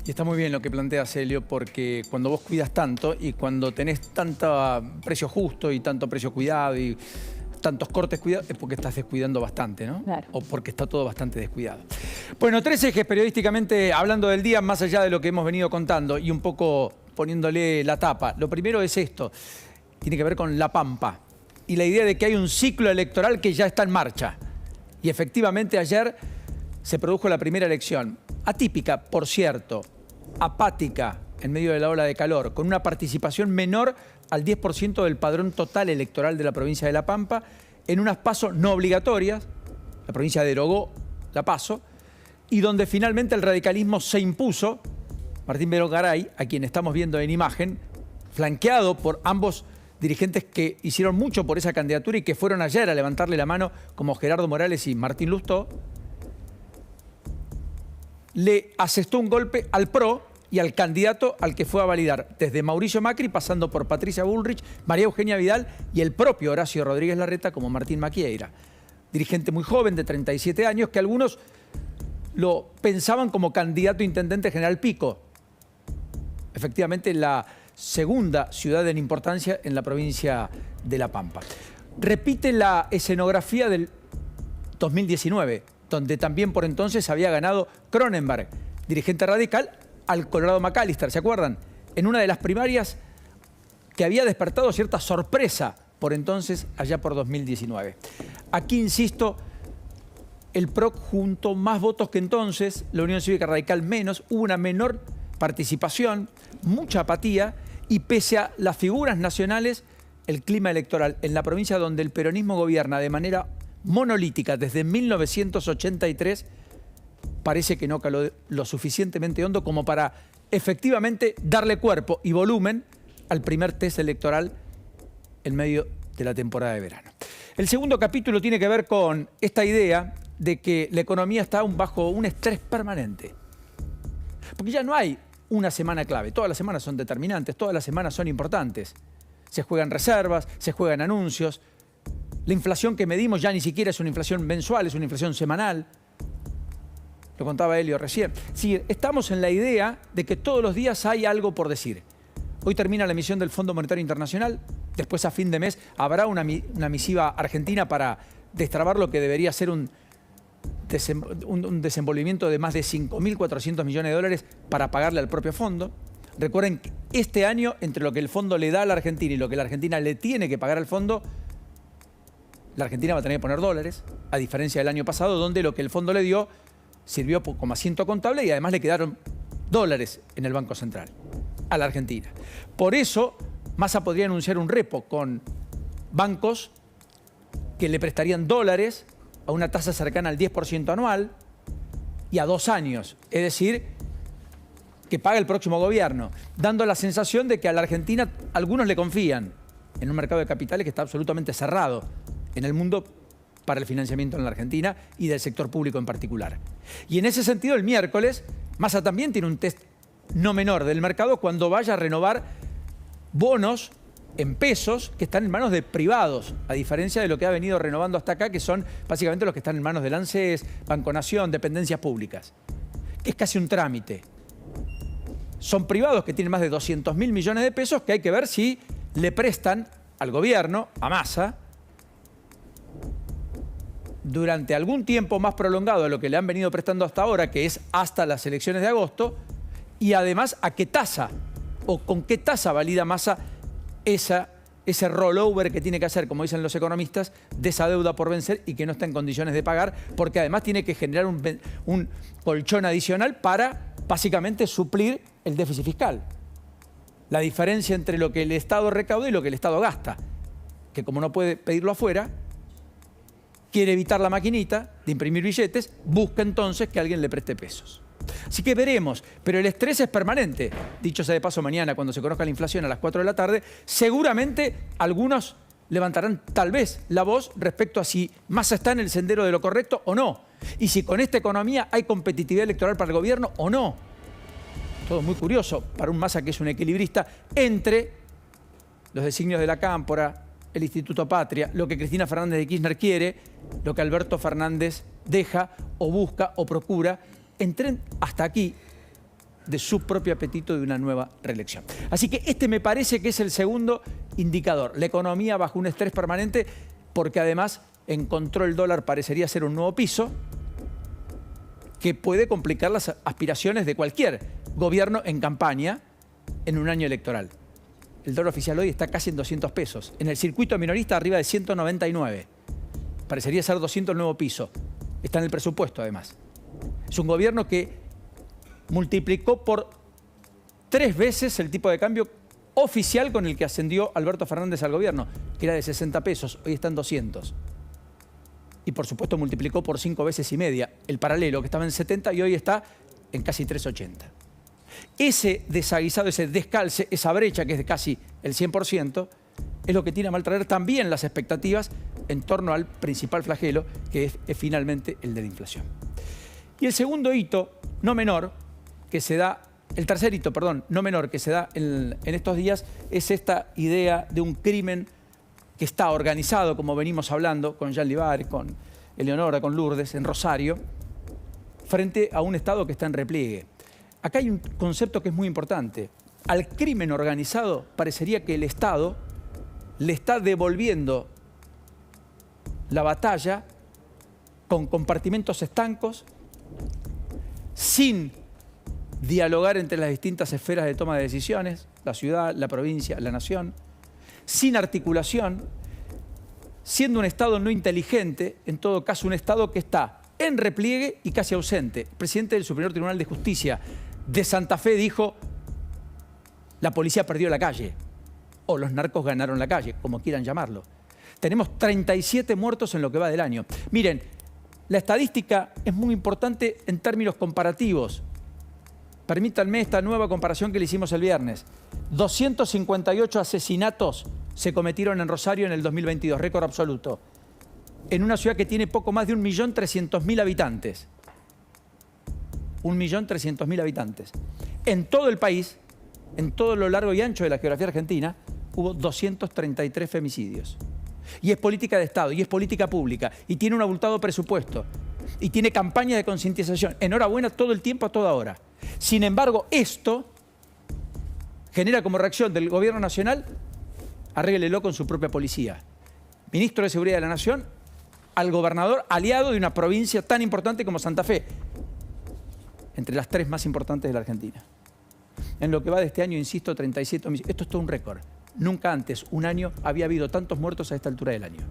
Y está muy bien lo que plantea Celio, porque cuando vos cuidas tanto y cuando tenés tanto precio justo y tanto precio cuidado y tantos cortes cuidados, es porque estás descuidando bastante, ¿no? Claro. O porque está todo bastante descuidado. Bueno, 3 ejes periodísticamente hablando del día, más allá de lo que hemos venido contando y un poco poniéndole la tapa. Lo primero es esto, tiene que ver con La Pampa y la idea de que hay un ciclo electoral que ya está en marcha. Y efectivamente ayer se produjo la primera elección, atípica, por cierto, apática en medio de la ola de calor, con una participación menor al 10% del padrón total electoral de la provincia de La Pampa, en unas PASO no obligatorias, la provincia derogó la PASO, y donde finalmente el radicalismo se impuso, Martín Bedogaray, a quien estamos viendo en imagen, flanqueado por ambos dirigentes que hicieron mucho por esa candidatura y que fueron ayer a levantarle la mano, como Gerardo Morales y Martín Lustó, le asestó un golpe al PRO y al candidato al que fue a validar, desde Mauricio Macri, pasando por Patricia Bullrich, María Eugenia Vidal y el propio Horacio Rodríguez Larreta como Martín Maquieira. Dirigente muy joven, de 37 años, que algunos lo pensaban como candidato a intendente general Pico. Efectivamente, la segunda ciudad en importancia en la provincia de La Pampa. Repite la escenografía del 2019, donde también por entonces había ganado Cronenberg, dirigente radical, al Colorado McAllister, ¿se acuerdan? En una de las primarias que había despertado cierta sorpresa por entonces, allá por 2019. Aquí, insisto, el PRO juntó más votos que entonces, la Unión Cívica Radical menos, hubo una menor participación, mucha apatía, y pese a las figuras nacionales, el clima electoral en la provincia donde el peronismo gobierna de manera monolítica desde 1983, parece que no caló lo suficientemente hondo como para efectivamente darle cuerpo y volumen al primer test electoral en medio de la temporada de verano. El segundo capítulo tiene que ver con esta idea de que la economía está bajo un estrés permanente. Porque ya no hay una semana clave, todas las semanas son determinantes, todas las semanas son importantes. Se juegan reservas, se juegan anuncios. La inflación que medimos ya ni siquiera es una inflación mensual, es una inflación semanal. Lo contaba Helio recién. Sí, estamos en la idea de que todos los días hay algo por decir. Hoy termina la emisión del Fondo Monetario Internacional, después a fin de mes habrá una misiva argentina para destrabar lo que debería ser un desenvolvimiento de más de 5.400 millones de dólares para pagarle al propio fondo. Recuerden que este año, entre lo que el fondo le da a la Argentina y lo que la Argentina le tiene que pagar al fondo, la Argentina va a tener que poner dólares, a diferencia del año pasado, donde lo que el fondo le dio sirvió como asiento contable y además le quedaron dólares en el Banco Central a la Argentina. Por eso, Massa podría anunciar un repo con bancos que le prestarían dólares a una tasa cercana al 10% anual y a 2 años. Es decir, que paga el próximo gobierno, dando la sensación de que a la Argentina algunos le confían en un mercado de capitales que está absolutamente cerrado en el mundo para el financiamiento en la Argentina y del sector público en particular. Y en ese sentido, el miércoles, Massa también tiene un test no menor del mercado cuando vaya a renovar bonos en pesos que están en manos de privados, a diferencia de lo que ha venido renovando hasta acá, que son básicamente los que están en manos del ANSES, Banco Nación, dependencias públicas. Es casi un trámite. Son privados que tienen más de 200.000 millones de pesos que hay que ver si le prestan al gobierno, a Massa, durante algún tiempo más prolongado de lo que le han venido prestando hasta ahora, que es hasta las elecciones de agosto, y además a qué tasa o con qué tasa valida Massa ese rollover que tiene que hacer, como dicen los economistas, de esa deuda por vencer y que no está en condiciones de pagar, porque además tiene que generar un colchón adicional para básicamente suplir el déficit fiscal. La diferencia entre lo que el Estado recauda y lo que el Estado gasta, que como no puede pedirlo afuera, quiere evitar la maquinita de imprimir billetes, busca entonces que alguien le preste pesos. Así que veremos, pero el estrés es permanente. Dicho sea de paso, mañana cuando se conozca la inflación a las 4 de la tarde, seguramente algunos levantarán tal vez la voz respecto a si Massa está en el sendero de lo correcto o no. Y si con esta economía hay competitividad electoral para el gobierno o no. Todo muy curioso para un Massa que es un equilibrista entre los designios de la Cámpora, el Instituto Patria, lo que Cristina Fernández de Kirchner quiere, lo que Alberto Fernández deja o busca o procura. Entren hasta aquí de su propio apetito de una nueva reelección. Así que este me parece que es el segundo indicador. La economía bajo un estrés permanente porque además encontró el dólar, parecería ser un nuevo piso, que puede complicar las aspiraciones de cualquier gobierno en campaña en un año electoral. El dólar oficial hoy está casi en 200 pesos. En el circuito minorista arriba de 199. Parecería ser 200 el nuevo piso. Está en el presupuesto además. Es un gobierno que multiplicó por 3 veces el tipo de cambio oficial con el que ascendió Alberto Fernández al gobierno, que era de 60 pesos, hoy está en 200. Y por supuesto multiplicó por 5 veces y media el paralelo, que estaba en 70 y hoy está en casi 380. Ese desaguisado, ese descalce, esa brecha que es de casi el 100%, es lo que tiene a maltraer también las expectativas en torno al principal flagelo, que es finalmente el de la inflación. Y el segundo hito, no menor, que se da, el tercer hito, perdón, no menor, que se da en estos días, es esta idea de un crimen que está organizado, como venimos hablando, con Jean Libar, con Eleonora, con Lourdes, en Rosario, frente a un Estado que está en repliegue. Acá hay un concepto que es muy importante. Al crimen organizado parecería que el Estado le está devolviendo la batalla con compartimentos estancos, sin dialogar entre las distintas esferas de toma de decisiones, la ciudad, la provincia, la nación, sin articulación, siendo un Estado no inteligente, en todo caso un Estado que está en repliegue y casi ausente. El presidente del Superior Tribunal de Justicia de Santa Fe dijo: la policía perdió la calle, o los narcos ganaron la calle, como quieran llamarlo. Tenemos 37 muertos en lo que va del año. Miren, la estadística es muy importante en términos comparativos. Permítanme esta nueva comparación que le hicimos el viernes. 258 asesinatos se cometieron en Rosario en el 2022, récord absoluto, en una ciudad que tiene poco más de 1.300.000 habitantes. 1.300.000 habitantes. En todo el país, en todo lo largo y ancho de la geografía argentina, hubo 233 femicidios. Y es política de Estado, y es política pública, y tiene un abultado presupuesto, y tiene campaña de concientización. Enhorabuena todo el tiempo, a toda hora. Sin embargo, esto genera como reacción del gobierno nacional: arréglelo con su propia policía. Ministro de Seguridad de la Nación, al gobernador aliado de una provincia tan importante como Santa Fe, entre las 3 más importantes de la Argentina. En lo que va de este año, insisto, 37 homicidios. Esto es todo un récord. Nunca antes, un año, había habido tantos muertos a esta altura del año.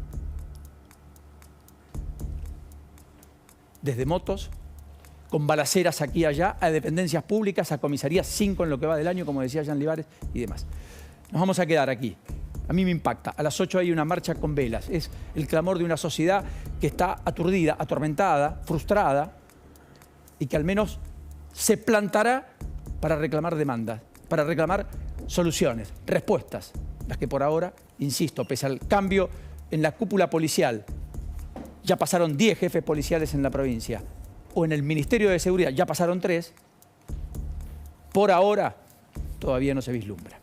Desde motos, con balaceras aquí y allá, a dependencias públicas, a comisarías, 5 en lo que va del año, como decía Jean Libares y demás. Nos vamos a quedar aquí. A mí me impacta. A las 8 hay una marcha con velas. Es el clamor de una sociedad que está aturdida, atormentada, frustrada, y que al menos se plantará para reclamar demandas, para reclamar soluciones, respuestas, las que por ahora, insisto, pese al cambio en la cúpula policial, ya pasaron 10 jefes policiales en la provincia, o en el Ministerio de Seguridad ya pasaron 3, por ahora todavía no se vislumbra.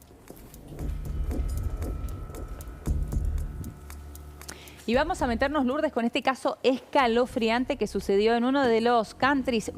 Y vamos a meternos, Lourdes, con este caso escalofriante que sucedió en uno de los countries